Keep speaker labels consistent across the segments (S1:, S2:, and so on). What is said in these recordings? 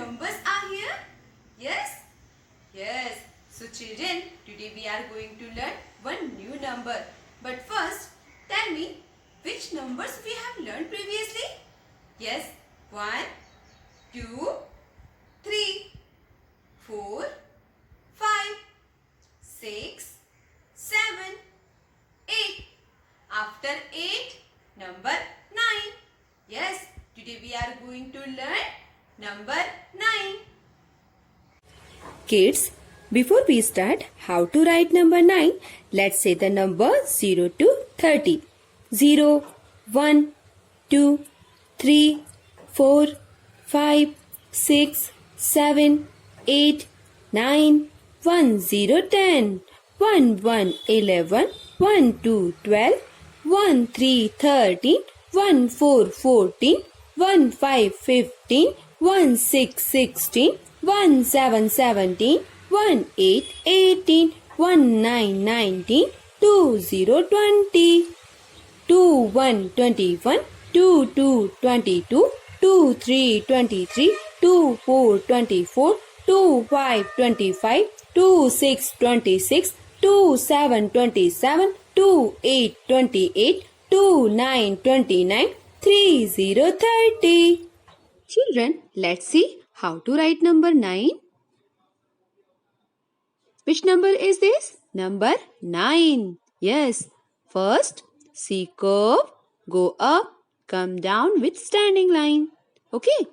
S1: numbers are here? Yes? Yes. So children, today we are going to learn one new number. But first, tell me which numbers we have learned previously? Yes. 1, 2, 3, 4, 5, 6, 7, 8. After 8, number 9. Yes, today we are going to learn number 9.
S2: Kids, before we start how to write number 9, let's say the number 0 to 30. 0, 1, 2, 3, 4, 5, 6, 7, 8, 9, 1, 0, 10. 1, 1, 11, 1, 2, 12, 1, 3, 13, 1, 4, 14, 1, 5, 15, 1, 6, 16, 1, 7, 17, 1, 8, 18, 1, 9, 19, 2, 0, 20. 2, 1, 21, 2, 2, 22, 2, 3, 23, 2, 4, 24, 2, 5, 25, 2, 6, 26, 2, 7, 27, 2, 8, 28, 2, 9, 29, 3, 0, 30. Children, let's see how to write number 9. Which number is this? Number 9. Yes. First, C curve, go up, come down with standing line. Okay.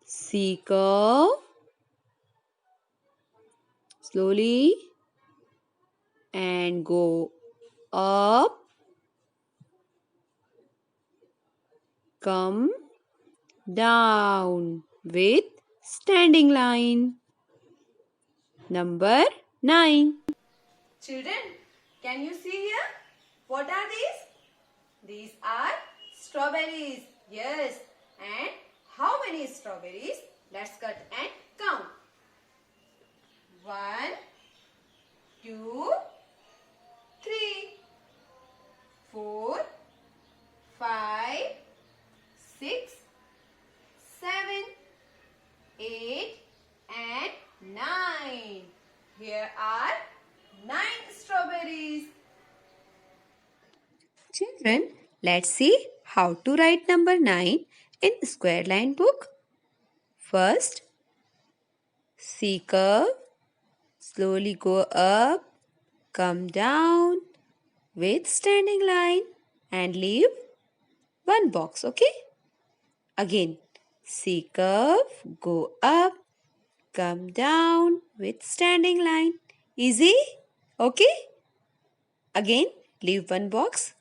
S2: C curve, slowly, and go up, come down with standing line. Number 9.
S1: Children, can you see here? What are these? These are strawberries. Yes. And how many strawberries? Let's cut and count. 1, 2, 3, 4, 5, 6, 7, 8 and 9. Here are 9 strawberries.
S2: Children, let's see how to write number 9 in square line book. First, C curve, slowly go up, come down with standing line and leave one box, okay? Again, C curve, go up, come down with standing line. Easy? Okay? Again, leave one box.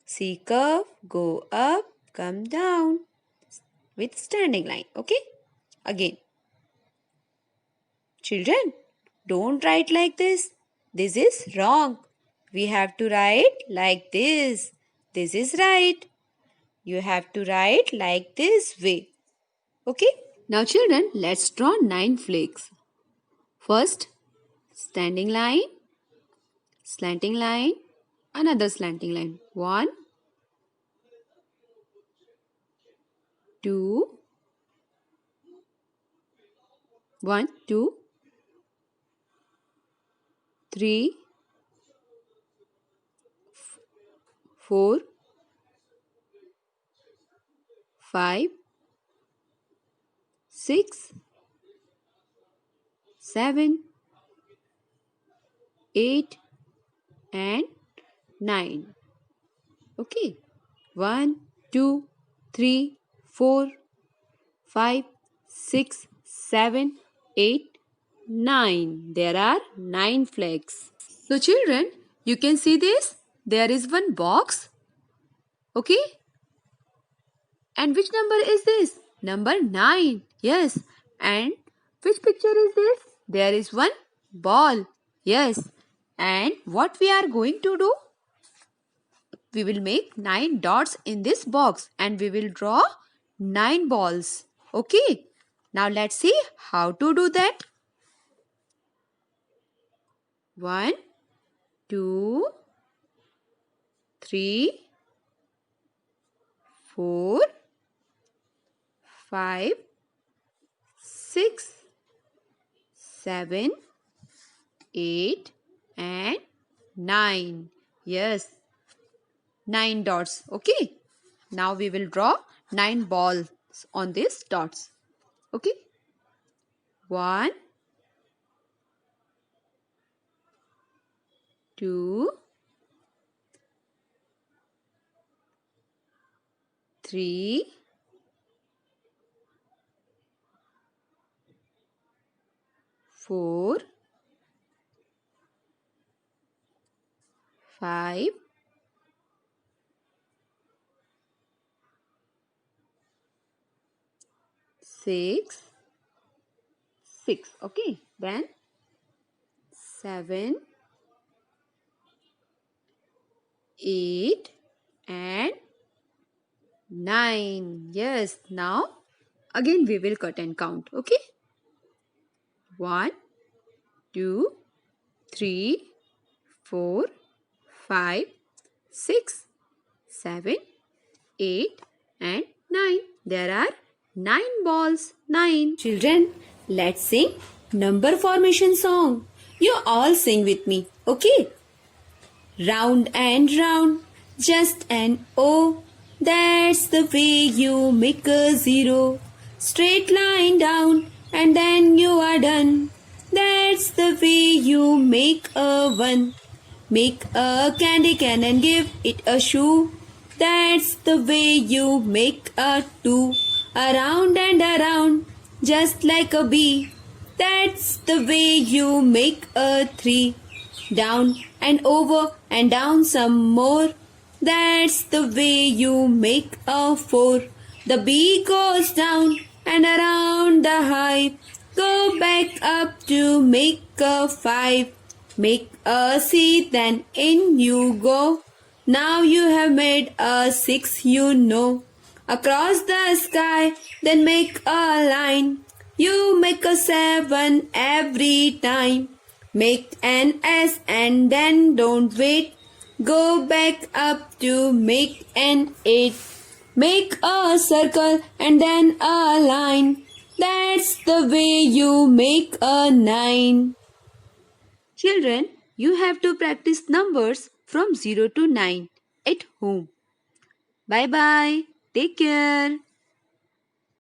S2: C curve, go up, come down with standing line. Okay? Again. Children, don't write like this. This is wrong. We have to write like this. This is right. You have to write like this way. Okay? Now children, let's draw 9 flakes. First, standing line, slanting line, another slanting line. 1, 2, 1, 2, 3, 4, 5, 6, 7, 8 and 9. Okay. 1, 2, 3, 4, 5, 6, 7, 8, 9. There are 9 flags. So children, you can see this. There is one box. Okay. And which number is this? Number 9. Yes. And which picture is this? There is one ball. Yes. And what we are going to do? We will make 9 dots in this box and we will draw 9 balls. Okay. Now let's see how to do that. 1, 2, 3, 4, 5, 6, 7, 8 and 9. Yes, 9 dots. Okay. Now we will draw 9 balls on these dots. Okay. 1, 2, 3, 4, 5, 6, 6. Okay. Then 7, 8 and 9. Yes. Now again we will cut and count. Okay. 1, 2, 3, 4, 5, 6, 7, 8 and 9. There are 9 balls. 9. Children, let's sing number formation song. You all sing with me. Okay. Round and round, just an O. That's the way you make a 0. Straight line down and then you are done. That's the way you make a 1. Make a candy can and give it a shoe. That's the way you make a 2. Around and around, just like a bee. That's the way you make a 3. Down and over and down some more. That's the way you make a 4. The bee goes down and around the hive. Go back up to make a 5. Make a C, then in you go. Now you have made a 6, you know. Across the sky, then make a line. You make a 7 every time. Make an S and then don't wait. Go back up to make an 8. Make a circle and then a line. That's the way you make a 9. Children, you have to practice numbers from 0 to 9 at home. Bye bye. Take care.